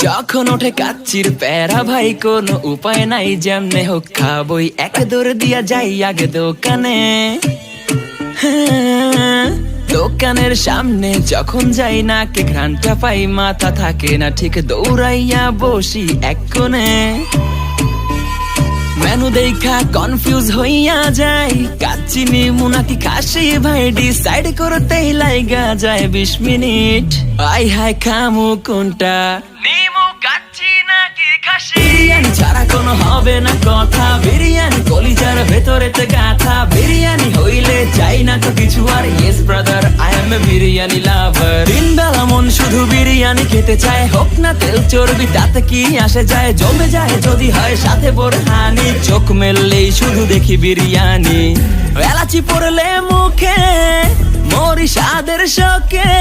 যখন ওঠে কাচ্চির প্যারা ভাই কোনো উপায় নাই, যেমনে হোক খাবই, এক দৌড় দিয়া যাই আগে দোকানে। দোকানের সামনে যখন যাই নাকে ঘ্রাণটা পাই, মাথা থাকে না ঠিক, দৌড়াইয়া বসি এক কোণে। মেনু দেখা কনফিউজ হইয়া যাই, কাচ্চি নিমু নাকি খাসি ভাই, ডিসাইড করতেই লাইগা যায় 20 মিনিট। আই হাই খামু কোনটা, নিমু কাচ্চি নাকি খাসি? বিরিয়ানি ছাড়া কোনো হবে না কথা, বিরিয়ানি কলিজার ভেতরেতে গাথা, বিরিয়ানি হইলে চাই না তো কিছু আর। Yes brother, I M A biryani লাভার। দিন বেলা মন শুধু বিরিয়ানি খেতে চায়, হোক না তেল চর্বি তাতে কি আসে যায়, জমে যায় যদি হয় সাথে বোরহানি। চোখ মেললেই শুধু দেখি বিরিয়ানি, এলাচি পড়লে মুখে মরি স্বাদের শোকে।